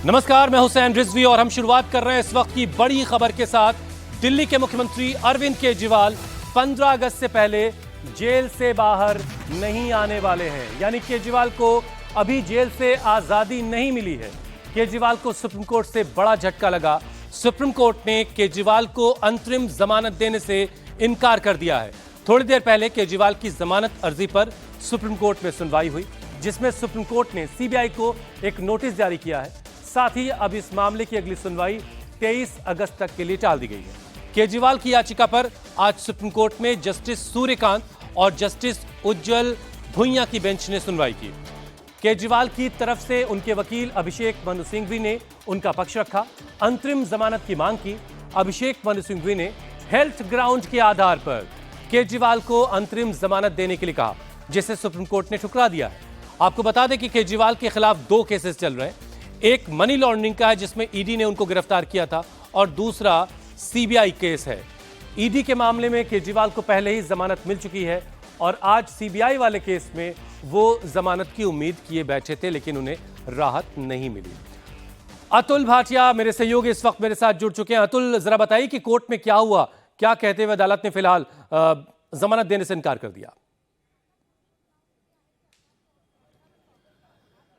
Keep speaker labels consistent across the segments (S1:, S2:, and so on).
S1: नमस्कार, मैं हुसैन रिजवी और हम शुरुआत कर रहे हैं इस वक्त की बड़ी खबर के साथ। दिल्ली के मुख्यमंत्री अरविंद केजरीवाल 15 अगस्त से पहले जेल से बाहर नहीं आने वाले हैं। यानी केजरीवाल को अभी जेल से आजादी नहीं मिली है। केजरीवाल को सुप्रीम कोर्ट से बड़ा झटका लगा। सुप्रीम कोर्ट ने केजरीवाल को अंतरिम जमानत देने से इनकार कर दिया है। थोड़ी देर पहले केजरीवाल की जमानत अर्जी पर सुप्रीम कोर्ट में सुनवाई हुई, जिसमें सुप्रीम कोर्ट ने सीबीआई को एक नोटिस जारी किया है। साथ ही अब इस मामले की अगली सुनवाई 23 अगस्त तक के लिए टाल दी गई है। केजरीवाल की याचिका पर आज सुप्रीम कोर्ट में जस्टिस सूर्यकांत और जस्टिस उज्जवल भुइयां की बेंच ने सुनवाई की। केजरीवाल की तरफ से उनके वकील अभिषेक मनु सिंघवी ने उनका पक्ष रखा, अंतरिम जमानत की मांग की। अभिषेक मनु सिंघवी ने हेल्थ ग्राउंड के आधार पर केजरीवाल को अंतरिम जमानत देने के लिए कहा, जिसे सुप्रीम कोर्ट ने ठुकरा दिया है। आपको बता दें कि केजरीवाल के खिलाफ 2 केसेस चल रहे हैं। एक मनी लॉन्ड्रिंग का है, जिसमें ईडी ने उनको गिरफ्तार किया था, और दूसरा सीबीआई केस है। ईडी के मामले में केजरीवाल को पहले ही जमानत मिल चुकी है और आज सीबीआई वाले केस में वो जमानत की उम्मीद किए बैठे थे, लेकिन उन्हें राहत नहीं मिली। अतुल भाटिया मेरे सहयोगी इस वक्त मेरे साथ जुड़ चुके हैं। अतुल, जरा बताइए कि कोर्ट में क्या हुआ, क्या कहते हुए अदालत ने फिलहाल जमानत देने से इनकार कर दिया?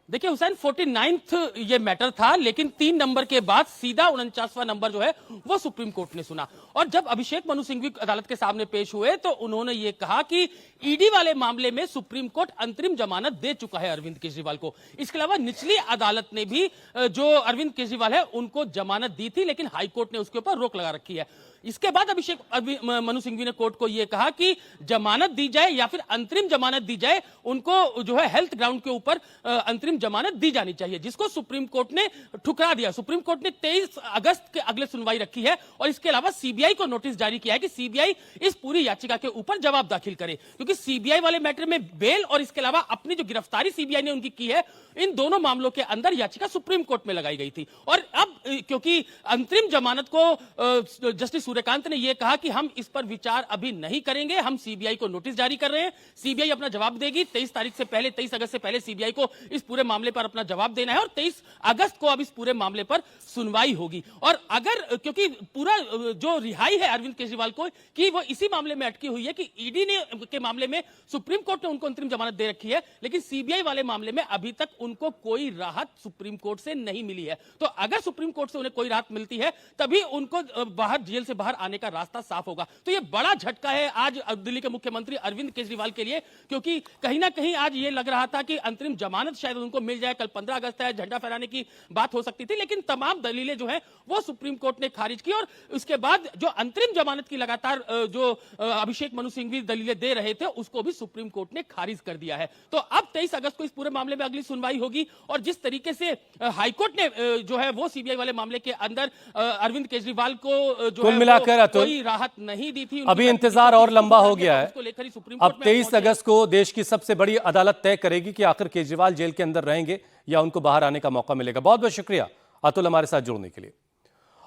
S2: देखिए हुसैन, 49th ये मैटर था, लेकिन 3 नंबर के बाद सीधा 49वां नंबर जो है वो सुप्रीम कोर्ट ने सुना। और जब अभिषेक मनु सिंघवी अदालत के सामने पेश हुए तो उन्होंने ये कहा कि ईडी वाले मामले में सुप्रीम कोर्ट अंतरिम जमानत दे चुका है अरविंद केजरीवाल को। इसके अलावा निचली अदालत ने भी जो अरविंद केजरीवाल है उनको जमानत दी थी, लेकिन हाईकोर्ट ने उसके ऊपर रोक लगा रखी है। इसके बाद अभिषेक मनु सिंघवी ने कोर्ट को यह कहा कि जमानत दी जाए या फिर अंतरिम जमानत दी जाए, उनको जो है हेल्थ ग्राउंड के ऊपर अंतरिम जमानत दी जानी चाहिए, जिसको सुप्रीम कोर्ट ने ठुकरा दिया। सुप्रीम कोर्ट ने 23 अगस्त के अगले सुनवाई रखी है और इसके अलावा सीबीआई को नोटिस जारी किया है कि सीबीआई इस पूरी याचिका के ऊपर जवाब दाखिल करे, क्योंकि सीबीआई वाले मैटर में बेल और इसके अलावा अपनी जो गिरफ्तारी सीबीआई ने उनकी की है, इन दोनों मामलों के अंदर याचिका सुप्रीम कोर्ट में लगाई गई थी। और अब क्योंकि अंतरिम जमानत को जस्टिस सूर्यकांत ने यह कहा कि हम इस पर विचार अभी नहीं करेंगे, हम सीबीआई को नोटिस जारी कर रहे हैं, सीबीआई अपना जवाब देगी। 23 अगस्त से पहले सीबीआई को इस पूरे मामले पर अपना जवाब देना है और 23 अगस्त को अब इस पूरे मामले पर सुनवाई होगी। और अगर क्योंकि पूरा जो रिहाई है अरविंद केजरीवाल को कि वो इसी मामले में अटकी हुई है कि ईडी ने के मामले में सुप्रीम कोर्ट ने उनको अंतरिम जमानत दे रखी है, लेकिन सीबीआई वाले मामले में अभी तक उनको कोई राहत सुप्रीम कोर्ट से नहीं मिली है। तो अगर सुप्रीम कोर्ट से उन्हें कोई राहत मिलती है तभी उनको बाहर जेल से बाहर आने का रास्ता साफ होगा। तो यह बड़ा झटका है आज दिल्ली के मुख्यमंत्री अरविंद केजरीवाल के लिए, क्योंकि कहीं ना कहीं आज ये लग रहा था कि अंतरिम जमानत शायद उनको मिल जाए। कल 15 अगस्त है, झंडा फहराने की बात हो सकती थी, लेकिन तमाम दलीलें जो है वो सुप्रीम कोर्ट ने खारिज की और उसके बाद जो अंतरिम जमानत की लगातार जो अभिषेक मनु सिंघवी दलीलें दे रहे थे उसको भी सुप्रीम कोर्ट ने खारिज कर दिया है। तो अब 23 अगस्त को इस पूरे मामले में अगली सुनवाई होगी और जिस तरीके से हाईकोर्ट ने जो है वो सीबीआई वाले मामले के अंदर अरविंद केजरीवाल को जो है
S1: मिलाकर
S2: कोई राहत नहीं दी थी,
S1: अभी इंतजार और लंबा हो गया है। अब 23 अगस्त को देश की सबसे बड़ी अदालत तय करेगी कि आखिर केजरीवाल जेल के अंदर रहेंगे या उनको बाहर आने का मौका मिलेगा। बहुत बहुत शुक्रिया अतुल हमारे साथ जुड़ने के लिए।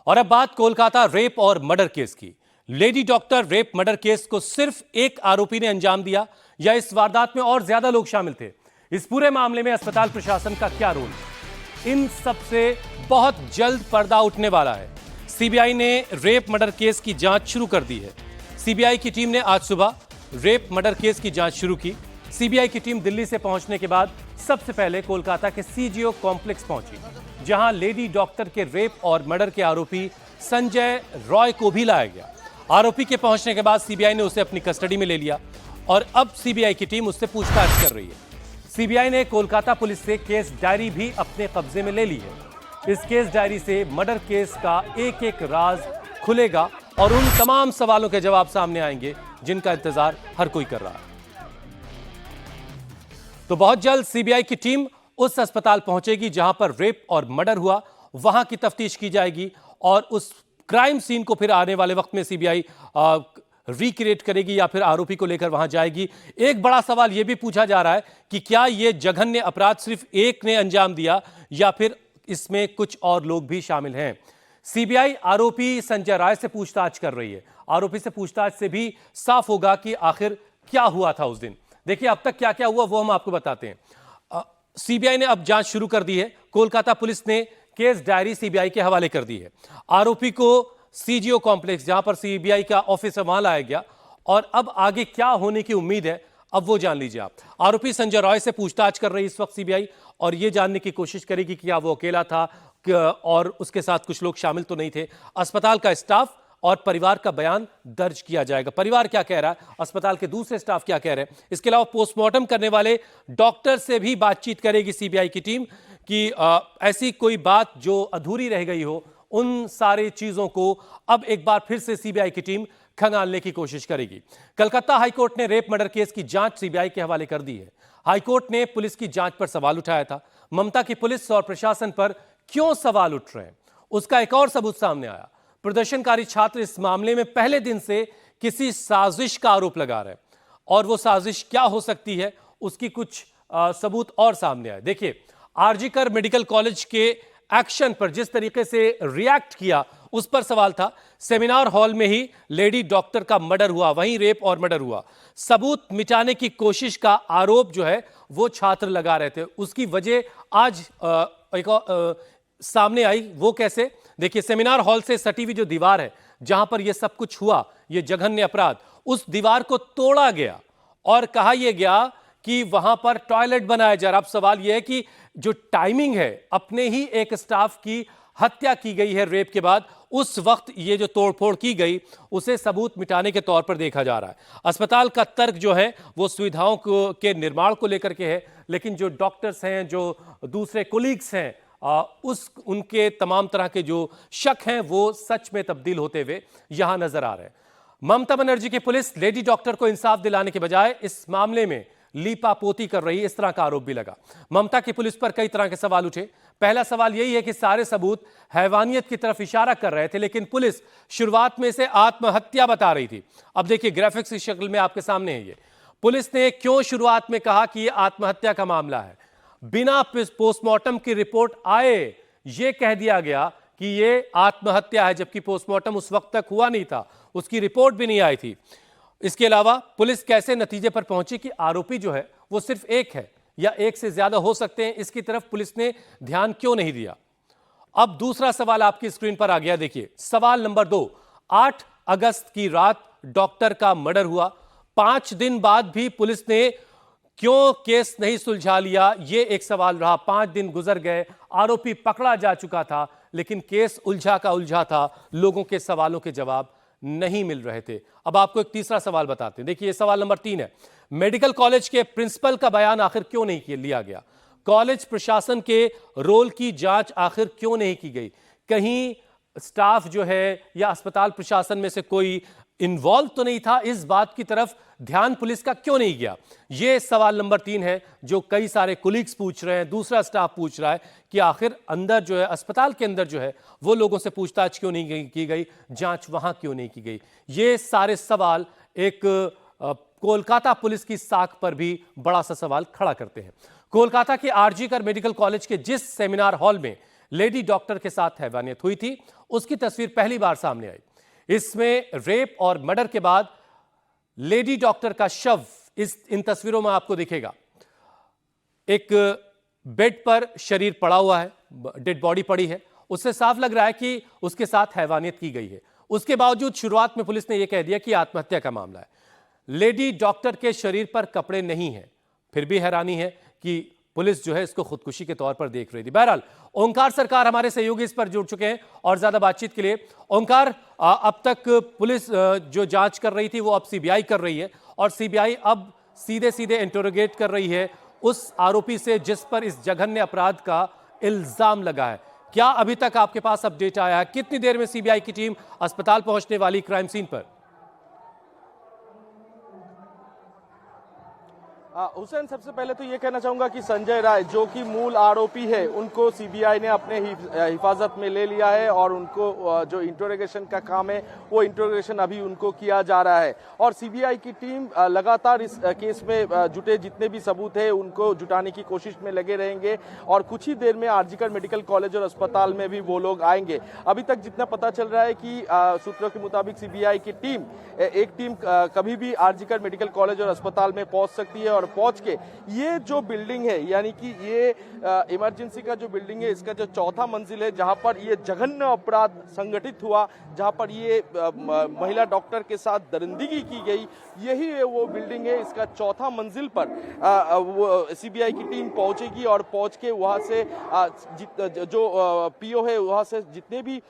S1: और अब बात कोलकाता रेप और मर्डर केस की। Lady doctor rape murder case को सिर्फ एक आरोपी ने अंजाम दिया या इस वारदात में और ज्यादा लोग शामिल थे? इस पूरे मामले में अस्पताल प्रशासन का क्या रोल? इन सब से बहुत जल्द पर्दा उठने वाला है। सीबीआई ने रेप मर्डर केस की जांच शुरू कर दी है। सीबीआई की टीम ने आज सुबह रेप मर्डर केस की जांच शुरू की। सीबीआई की टीम दिल्ली से पहुंचने के बाद सबसे पहले कोलकाता के सीजीओ कॉम्प्लेक्स पहुंची, जहां लेडी डॉक्टर के रेप और मर्डर के आरोपी संजय रॉय को भी लाया गया। आरोपी के पहुंचने के बाद सीबीआई ने उसे अपनी कस्टडी में ले लिया और अब सीबीआई की टीम उससे पूछताछ कर रही है। सीबीआई ने कोलकाता पुलिस से केस डायरी भी अपने कब्जे में ले ली है। इस केस डायरी से मर्डर केस का एक एक राज खुलेगा और उन तमाम सवालों के जवाब सामने आएंगे जिनका इंतजार हर कोई कर रहा है। तो बहुत जल्द सीबीआई की टीम उस अस्पताल पहुंचेगी जहां पर रेप और मर्डर हुआ, वहां की तफ्तीश की जाएगी और उस क्राइम सीन को फिर आने वाले वक्त में सीबीआई रिक्रिएट करेगी या फिर आरोपी को लेकर वहां जाएगी। एक बड़ा सवाल यह भी पूछा जा रहा है कि क्या यह जघन्य अपराध सिर्फ एक ने अंजाम दिया या फिर इसमें कुछ और लोग भी शामिल हैं। सीबीआई आरोपी संजय राय से पूछताछ कर रही है। आरोपी से पूछताछ से भी साफ होगा कि आखिर क्या हुआ था उस दिन। देखिए अब तक क्या क्या हुआ वो हम आपको बताते हैं। सीबीआई ने अब जांच शुरू कर दी है। कोलकाता पुलिस ने केस डायरी सीबीआई के हवाले कर दी है। आरोपी को सीजीओ कॉम्प्लेक्स, जहां पर सीबीआई का ऑफिस है, वहां लाया गया और अब आगे क्या होने की उम्मीद है अब वो जान लीजिए आप। आरोपी संजय रॉय से पूछताछ कर रही इस वक्त सीबीआई और ये जानने की कोशिश करेगी कि क्या वो अकेला था और उसके साथ कुछ लोग शामिल तो नहीं थे। अस्पताल का स्टाफ और परिवार का बयान दर्ज किया जाएगा। परिवार क्या कह रहा है, अस्पताल के दूसरे स्टाफ क्या कह रहे हैं, इसके अलावा पोस्टमार्टम करने वाले डॉक्टर से भी बातचीत करेगी सीबीआई की टीम कि ऐसी कोई बात जो अधूरी रह गई हो, उन सारी चीजों को अब एक बार फिर से सीबीआई की टीम खंगालने की कोशिश करेगी। कलकत्ता हाईकोर्ट ने रेप मर्डर केस की जांच सीबीआई के हवाले कर दी है। हाईकोर्ट ने पुलिस की जांच पर सवाल उठाया था। ममता की पुलिस और प्रशासन पर क्यों सवाल उठ रहे हैं, उसका एक और सबूत सामने आया। प्रदर्शनकारी छात्र इस मामले में पहले दिन से किसी साजिश का आरोप लगा रहे हैं और वो साजिश क्या हो सकती है, उसकी कुछ सबूत और सामने आए। देखिए, आरजीकर मेडिकल कॉलेज के एक्शन पर जिस तरीके से रिएक्ट किया, उस पर सवाल था। सेमिनार हॉल में ही लेडी डॉक्टर का मर्डर हुआ, वहीं रेप और मर्डर हुआ। सबूत मिटाने की कोशिश का आरोप जो है वो छात्र लगा रहे थे, उसकी वजह आज सामने आई। वो कैसे, देखिए, सेमिनार हॉल से सटी हुई जो दीवार है जहां पर यह सब कुछ हुआ, यह जघन्य अपराध, उस दीवार को तोड़ा गया और कहा यह गया कि वहां पर टॉयलेट बनाया जा रहा। अब सवाल यह है कि जो टाइमिंग है, अपने ही एक स्टाफ की हत्या की गई है रेप के बाद, उस वक्त ये जो तोड़फोड़ की गई उसे सबूत मिटाने के तौर पर देखा जा रहा है। अस्पताल का तर्क जो है वो सुविधाओं के निर्माण को लेकर के है, लेकिन जो डॉक्टर्स हैं, जो दूसरे कोलीग्स हैं, उनके तमाम तरह के जो शक हैं वो सच में तब्दील होते हुए यहां नजर आ रहे हैं। ममता बनर्जी की पुलिस लेडी डॉक्टर को इंसाफ दिलाने के बजाय इस मामले में लीपापोती कर रही है, इस तरह का आरोप भी लगा। ममता की पुलिस पर कई तरह के सवाल उठे। पहला सवाल यही है कि सारे सबूत हैवानियत की तरफ इशारा कर रहे थे, लेकिन पुलिस शुरुआत में से आत्महत्या बता रही थी। अब देखिए, ग्राफिक्स की शक्ल में आपके सामने है ये। पुलिस ने क्यों शुरुआत में कहा कि यह आत्महत्या का मामला है, बिना पोस्टमार्टम की रिपोर्ट आए यह कह दिया गया कि यह आत्महत्या है, जबकि पोस्टमार्टम उस वक्त तक हुआ नहीं था, उसकी रिपोर्ट भी नहीं आई थी। इसके अलावा पुलिस कैसे नतीजे पर पहुंची कि आरोपी जो है वो सिर्फ एक है या एक से ज्यादा हो सकते हैं, इसकी तरफ पुलिस ने ध्यान क्यों नहीं दिया। अब दूसरा सवाल आपकी स्क्रीन पर आ गया। देखिए, सवाल नंबर 2, 8 अगस्त की रात डॉक्टर का मर्डर हुआ, 5 दिन बाद भी पुलिस ने क्यों केस नहीं सुलझा लिया, यह एक सवाल रहा। 5 दिन गुजर गए, आरोपी पकड़ा जा चुका था, लेकिन केस उलझा का उलझा था, लोगों के सवालों के जवाब नहीं मिल रहे थे। अब आपको एक तीसरा सवाल बताते हैं। देखिए, सवाल नंबर 3 है, मेडिकल कॉलेज के प्रिंसिपल का बयान आखिर क्यों नहीं लिया गया, कॉलेज प्रशासन के रोल की जांच आखिर क्यों नहीं की गई, कहीं स्टाफ जो है या अस्पताल प्रशासन में से कोई इन्वॉल्व तो नहीं था, इस बात की तरफ ध्यान पुलिस का क्यों नहीं गया। यह सवाल नंबर 3 है जो कई सारे कोलीग्स पूछ रहे हैं, दूसरा स्टाफ पूछ रहा है कि आखिर अंदर जो है, अस्पताल के अंदर जो है, वो लोगों से पूछताछ क्यों नहीं की गई, जांच वहां क्यों नहीं की गई। ये सारे सवाल एक कोलकाता पुलिस की साख पर भी बड़ा सा सवाल खड़ा करते हैं। कोलकाता के आरजीकर मेडिकल कॉलेज के जिस सेमिनार हॉल में लेडी डॉक्टर के साथ हैवानियत हुई थी, उसकी तस्वीर पहली बार सामने आई। इसमें रेप और मर्डर के बाद लेडी डॉक्टर का शव इन तस्वीरों में आपको दिखेगा। एक बेड पर शरीर पड़ा हुआ है, डेड बॉडी पड़ी है, उससे साफ लग रहा है कि उसके साथ हैवानियत की गई है। उसके बावजूद शुरुआत में पुलिस ने यह कह दिया कि आत्महत्या का मामला है। लेडी डॉक्टर के शरीर पर कपड़े नहीं हैं, फिर भी हैरानी है कि पुलिस जो है इसको खुदकुशी के तौर पर देख रही थी। बहरहाल, ओंकार सरकार हमारे सहयोगी इस पर जुड़ चुके हैं और ज्यादा बातचीत के लिए। ओंकार, अब तक पुलिस जो जांच कर रही थी वो अब सीबीआई कर रही है और सीबीआई अब सीधे सीधे इंटरोगेट कर रही है उस आरोपी से जिस पर इस जघन्य अपराध का इल्जाम लगा है। क्या अभी तक आपके पास अपडेट आया है, कितनी देर में सीबीआई की टीम अस्पताल पहुंचने वाली क्राइम सीन पर?
S3: हुसैन, सबसे पहले तो ये कहना चाहूंगा कि संजय राय जो कि मूल आरोपी है, उनको सीबीआई ने अपने हिफाजत में ले लिया है और उनको जो इंटरोगेशन का काम है वो इंटरोगेशन अभी उनको किया जा रहा है। और सीबीआई की टीम लगातार इस केस में जुटे जितने भी सबूत है उनको जुटाने की कोशिश में लगे रहेंगे और कुछ ही देर में आरजीकर मेडिकल कॉलेज और अस्पताल में भी वो लोग आएंगे। अभी तक जितना पता चल रहा है कि सूत्रों के मुताबिक सीबीआई की टीम, एक टीम कभी भी आरजीकर मेडिकल कॉलेज और अस्पताल में पहुंच सकती है और और पहुंच के ये जो बिल्डिंग है, यानी कि ये इमरजेंसी का जो बिल्डिंग है, इसका जो चौथा मंजिल है जहां पर ये जघन्य अपराध संगठित हुआ, जहां पर ये महिला डॉक्टर के साथ दरिंदगी की गई, यही वो बिल्डिंग है। इसका चौथा मंजिल पर वो सीबीआई की टीम पहुंचेगी और पहुंच के वहां से जो पीओ है वहां से जितने भी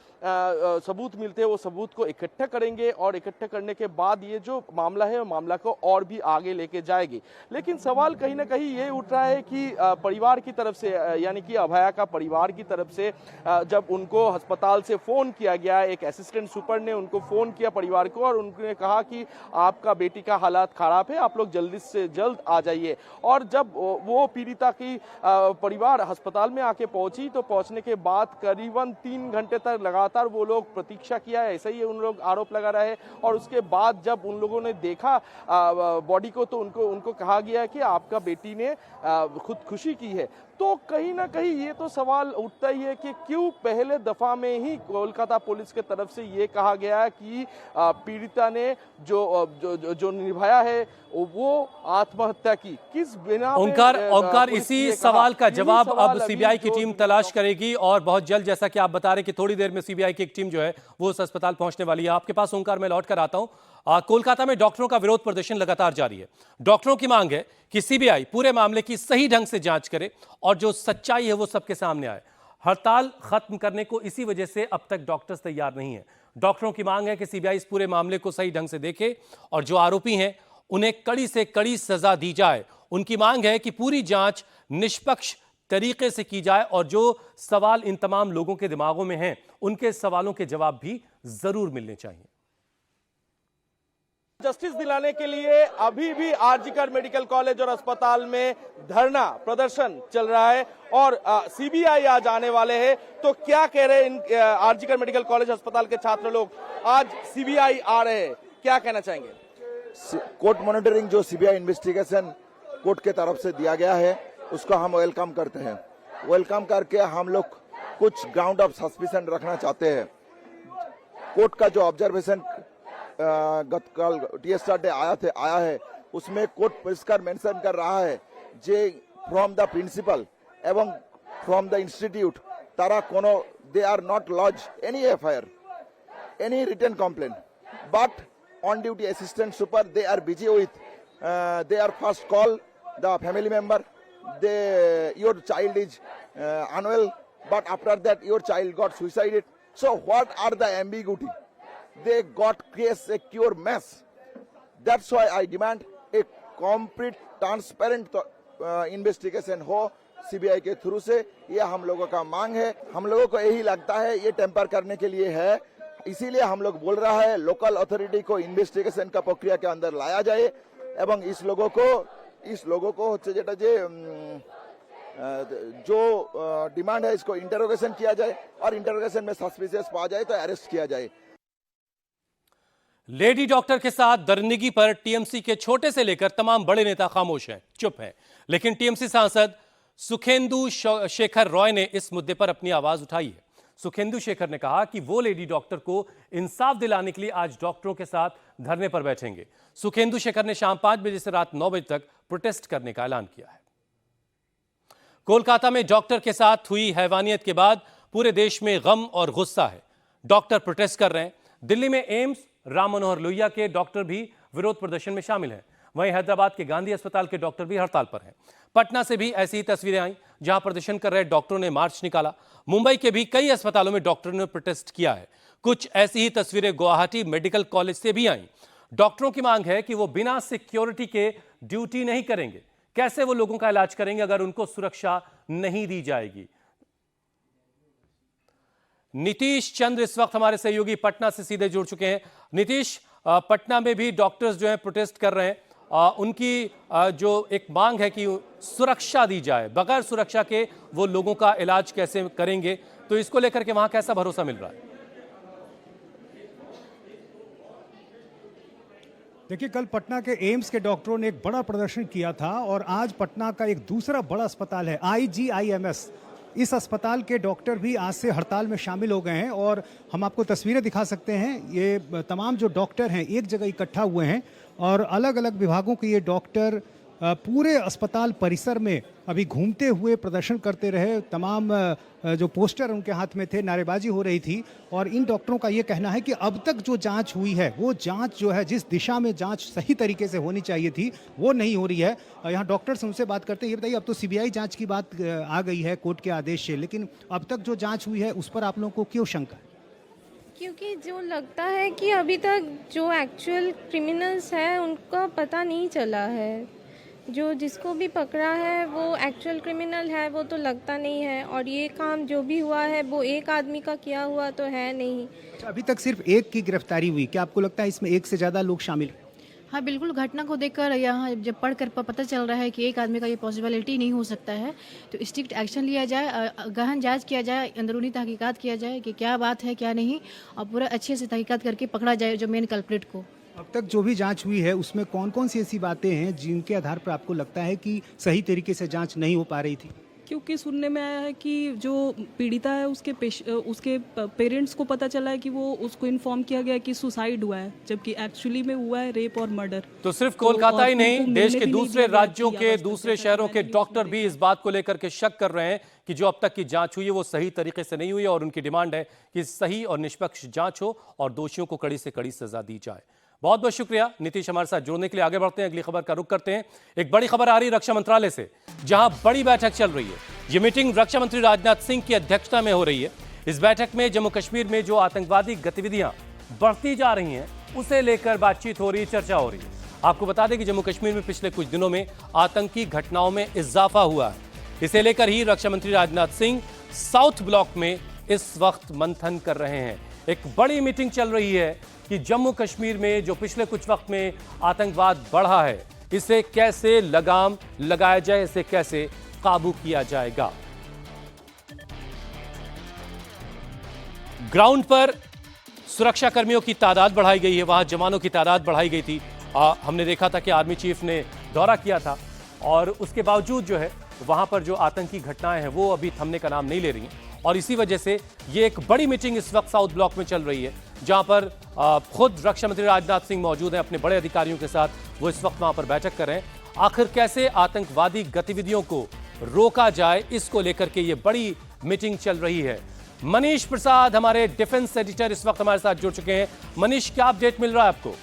S3: सबूत मिलते हैं वो सबूत को इकट्ठा करेंगे और इकट्ठा करने के बाद ये जो मामला है मामला को और भी आगे लेके जाएगी। लेकिन सवाल कहीं ना कहीं ये उठ रहा है कि परिवार की तरफ से, यानी कि अभया का परिवार की तरफ से जब उनको अस्पताल से फोन किया गया, एक असिस्टेंट सुपर ने उनको फोन किया परिवार को और उन्होंने कहा कि आपका बेटी का हालात खराब है, आप लोग जल्दी से जल्द आ जाइए। और जब वो पीड़िता की परिवार अस्पताल में आके पहुंची तो पहुंचने के बाद करीबन 3 घंटे तक लगातार वो लोग प्रतीक्षा किया है, ऐसा ही उन लोग आरोप लगा रहे हैं। और उसके बाद जब उन लोगों ने देखा बॉडी को तो उनको कहा गया कि आपका बेटी ने खुदकुशी की है। तो कहीं ना कहीं ये तो सवाल उठता ही है कि क्यों पहले दफा में ही कोलकाता पुलिस के तरफ से ये कहा गया कि पीड़िता ने जो निर्भया है वो आत्महत्या की, किस बिना
S1: ओंकार इसी सवाल का जवाब अब सीबीआई की टीम तलाश करेगी और बहुत जल्द, जैसा कि आप बता रहे कि थोड़ी देर में सीबीआई की एक टीम जो है वो उस अस्पताल पहुंचने वाली है। आपके पास ओंकार मैं लौट कर आता हूं। कोलकाता में डॉक्टरों का विरोध प्रदर्शन लगातार जारी है। डॉक्टरों की मांग है कि सीबीआई पूरे मामले की सही ढंग से जांच करे और जो सच्चाई है वो सबके सामने आए। हड़ताल खत्म करने को इसी वजह से अब तक डॉक्टर्स तैयार नहीं है। डॉक्टरों की मांग है कि सीबीआई इस पूरे मामले को सही ढंग से देखे और जो आरोपी हैं उन्हें कड़ी से कड़ी सजा दी जाए। उनकी मांग है कि पूरी जांच निष्पक्ष तरीके से की जाए और जो सवाल इन तमाम लोगों के दिमागों में हैं उनके सवालों के जवाब भी जरूर मिलने चाहिए।
S3: जस्टिस दिलाने के लिए अभी भी आरजीकर मेडिकल कॉलेज और अस्पताल में धरना प्रदर्शन चल रहा है और सीबीआई आज आने वाले हैं। तो क्या कह रहे हैं इन आरजीकर मेडिकल कॉलेज अस्पताल के छात्र लोग? आज सीबीआई आ रहे हैं, क्या कहना चाहेंगे?
S4: कोर्ट मॉनिटरिंग जो सीबीआई इन्वेस्टिगेशन कोर्ट के तरफ से दिया गया है उसको हम वेलकम करते हैं। वेलकम करके हम लोग कुछ ग्राउंड ऑफ सस्पिशन रखना चाहते हैं। कोर्ट का जो ऑब्जर्वेशन गतकाल टीएसआर डे आया है उसमें कोर्ट परिष्कार मेंशन कर रहा है जे फ्रॉम द प्रिंसिपल एवं फ्रॉम द इंस्टीट्यूट तारा कोनो they are not lodge any FIR any written complaint but on duty assistant super they are busy with they are first call the family member they your child is unwell but after that your child got suicided. So what are the ambiguity? They got case a cure mess. That's why I demand a complete transparent investigation हो CBI के through से। ये हम लोगों का मांग है। हम लोगों को यही लगता है ये टेम्पर करने के लिए है, इसीलिए हम लोग बोल रहा है लोकल अथॉरिटी को इन्वेस्टिगेशन का प्रक्रिया के अंदर लाया जाए एवं इस लोगों को হচ্ছে যেটা যে जो डिमांड है इसको इंटरोगेशन किया जाए और इंटरोगेशन में सस्पिशियस पाया जाए तो अरेस्ट किया जाए।
S1: लेडी डॉक्टर के साथ दरिंदगी पर टीएमसी के छोटे से लेकर तमाम बड़े नेता खामोश हैं, चुप हैं। लेकिन टीएमसी सांसद सुखेंदु शेखर रॉय ने इस मुद्दे पर अपनी आवाज उठाई है। सुखेंदु शेखर ने कहा कि वो लेडी डॉक्टर को इंसाफ दिलाने के लिए आज डॉक्टरों के साथ धरने पर बैठेंगे। सुखेंदु शेखर ने शाम 5 बजे से रात 9 बजे तक प्रोटेस्ट करने का ऐलान किया है। कोलकाता में डॉक्टर के साथ हुई हैवानियत के बाद पूरे देश में गम और गुस्सा है। डॉक्टर प्रोटेस्ट कर रहे हैं। दिल्ली में एम्स राम मनोहर लोहिया के डॉक्टर भी विरोध प्रदर्शन में शामिल हैं। वहीं हैदराबाद के गांधी अस्पताल के डॉक्टर भी हड़ताल पर हैं। पटना से भी ऐसी ही तस्वीरें आई जहां प्रदर्शन कर रहे डॉक्टरों ने मार्च निकाला। मुंबई के भी कई अस्पतालों में डॉक्टरों ने प्रोटेस्ट किया है। कुछ ऐसी ही तस्वीरें गुवाहाटी मेडिकल कॉलेज से भी आई। डॉक्टरों की मांग है कि वो बिना सिक्योरिटी के ड्यूटी नहीं करेंगे। कैसे वो लोगों का इलाज करेंगे अगर उनको सुरक्षा नहीं दी जाएगी? नीतीश चंद्र इस वक्त हमारे सहयोगी पटना से सीधे जुड़ चुके हैं। नीतीश, पटना में भी डॉक्टर्स जो हैं प्रोटेस्ट कर रहे हैं। उनकी जो एक मांग है कि सुरक्षा दी जाए, बगैर सुरक्षा के वो लोगों का इलाज कैसे करेंगे, तो इसको लेकर के वहां कैसा भरोसा मिल रहा है?
S5: देखिए, कल पटना के एम्स के डॉक्टरों ने एक बड़ा प्रदर्शन किया था और आज पटना का एक दूसरा बड़ा अस्पताल है IGIMS, इस अस्पताल के डॉक्टर भी आज से हड़ताल में शामिल हो गए हैं और हम आपको तस्वीरें दिखा सकते हैं। ये तमाम जो डॉक्टर हैं एक जगह इकट्ठा हुए हैं और अलग अलग विभागों के ये डॉक्टर पूरे अस्पताल परिसर में अभी घूमते हुए प्रदर्शन करते रहे। तमाम जो पोस्टर उनके हाथ में थे, नारेबाजी हो रही थी। और इन डॉक्टरों का ये कहना है कि अब तक जो जांच हुई है वो जांच जो है, जिस दिशा में जांच सही तरीके से होनी चाहिए थी वो नहीं हो रही है। यहाँ डॉक्टर से उनसे बात करते हैं। ये बताइए, अब तो सीबीआई जांच की बात आ गई है कोर्ट के आदेश से, लेकिन अब तक जो जांच हुई है उस पर आप लोगों को क्यों शंका है?
S6: क्योंकि जो लगता है कि अभी तक जो एक्चुअल क्रिमिनल्स हैं उनका पता नहीं चला है। जो जिसको भी पकड़ा है वो एक्चुअल क्रिमिनल है वो तो लगता नहीं है, और ये काम जो भी हुआ है वो एक आदमी का किया हुआ तो है नहीं।
S5: अभी तक सिर्फ एक की गिरफ्तारी हुई, क्या आपको लगता है इसमें एक से ज़्यादा लोग शामिल हैं?
S7: हाँ बिल्कुल, घटना को देखकर यहाँ जब पढ़कर पता चल रहा है कि एक आदमी का ये पॉसिबिलिटी नहीं हो सकता है, तो स्ट्रिक्ट एक्शन लिया जाए, गहन जांच किया जाए, अंदरूनी तहकीकात किया जाए कि क्या बात है क्या नहीं, और पूरा अच्छे से तहकीकात करके पकड़ा जाए जो मेन कल्प्रिट को।
S5: अब तक जो भी जांच हुई है उसमें कौन कौन सी ऐसी बातें हैं जिनके आधार पर आपको लगता है कि सही तरीके से जांच नहीं हो पा रही थी?
S8: क्योंकि सुनने में आया है कि जो पीड़िता है उसके पेरेंट्स को पता चला है कि वो उसको इन्फॉर्म किया गया कि सुसाइड हुआ है, जबकि एक्चुअली में हुआ है रेप और मर्डर।
S1: तो सिर्फ कोलकाता ही नहीं, देश के दूसरे राज्यों के, दूसरे शहरों के डॉक्टर भी इस बात को लेकर के शक कर रहे हैं कि जो अब तक की जांच हुई है वो सही तरीके से नहीं हुई है, और उनकी डिमांड है कि सही और निष्पक्ष जांच हो और दोषियों को कड़ी से कड़ी सजा दी जाए। बहुत बहुत शुक्रिया नीतीश हमारे साथ जुड़ने के लिए। आगे बढ़ते हैं, अगली खबर का रुख करते हैं। एक बड़ी खबर आ रही है रक्षा मंत्रालय से, जहां बड़ी बैठक चल रही है। ये मीटिंग रक्षा मंत्री राजनाथ सिंह की अध्यक्षता में हो रही है। इस बैठक में जम्मू कश्मीर में जो आतंकवादी गतिविधियां बढ़ती जा रही हैं उसे लेकर बातचीत हो रही है, चर्चा हो रही है। आपको बता दें कि जम्मू कश्मीर में पिछले कुछ दिनों में आतंकी घटनाओं में इजाफा हुआ है। इसे लेकर ही रक्षा मंत्री राजनाथ सिंह साउथ ब्लॉक में इस वक्त मंथन कर रहे हैं। एक बड़ी मीटिंग चल रही है कि जम्मू कश्मीर में जो पिछले कुछ वक्त में आतंकवाद बढ़ा है, इसे कैसे लगाम लगाया जाए, इसे कैसे काबू किया जाएगा। ग्राउंड पर सुरक्षा कर्मियों की तादाद बढ़ाई गई है, वहां जवानों की तादाद बढ़ाई गई थी। हमने देखा था कि आर्मी चीफ ने दौरा किया था, और उसके बावजूद जो है वहां पर जो आतंकी घटनाएं हैं वो अभी थमने का नाम नहीं ले रही हैं। और इसी वजह से ये एक बड़ी मीटिंग इस वक्त साउथ ब्लॉक में चल रही है, जहां पर खुद रक्षा मंत्री राजनाथ सिंह मौजूद हैं अपने बड़े अधिकारियों के साथ। वो इस वक्त वहां पर बैठक कर रहे हैं। आखिर कैसे आतंकवादी गतिविधियों को रोका जाए, इसको लेकर के ये बड़ी मीटिंग चल रही है। मनीष प्रसाद हमारे डिफेंस एडिटर इस वक्त हमारे साथ जुड़ चुके हैं। मनीष, क्या अपडेट मिल रहा है आपको?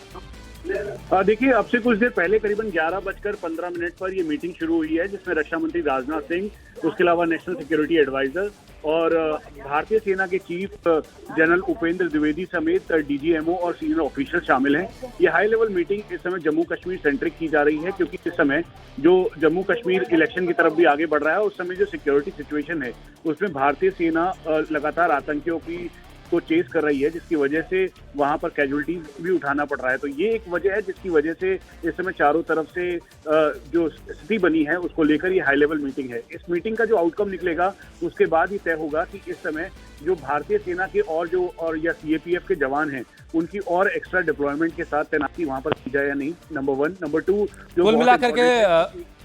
S9: देखिए, अब से कुछ देर पहले करीबन 11:15 पर ये मीटिंग शुरू हुई है, जिसमें रक्षा मंत्री राजनाथ सिंह, उसके अलावा नेशनल सिक्योरिटी एडवाइजर और भारतीय सेना के चीफ जनरल उपेंद्र द्विवेदी समेत डीजीएमओ और सीनियर ऑफिसर शामिल हैं। ये हाई लेवल मीटिंग इस समय जम्मू कश्मीर सेंट्रिक की जा रही है, क्योंकि इस समय जो जम्मू कश्मीर इलेक्शन की तरफ भी आगे बढ़ रहा है, उस समय जो सिक्योरिटी सिचुएशन है उसमें भारतीय सेना लगातार आतंकियों को चेस कर रही है, जिसकी वजह से वहां पर कैजुअलिटीज भी उठाना पड़ रहा है। तो ये एक वजह है जिसकी वजह से इस समय चारों तरफ से जो स्थिति बनी है उसको लेकर ये हाई लेवल मीटिंग है। इस मीटिंग का जो आउटकम निकलेगा उसके बाद ही तय होगा कि इस समय जो भारतीय सेना के और या सीएपीएफ के जवान हैं उनकी और एक्स्ट्रा डिप्लॉयमेंट के साथ तैनाती वहां पर की जाए या नहीं, नंबर 1। नंबर 2, जो
S1: कुल मिलाकर के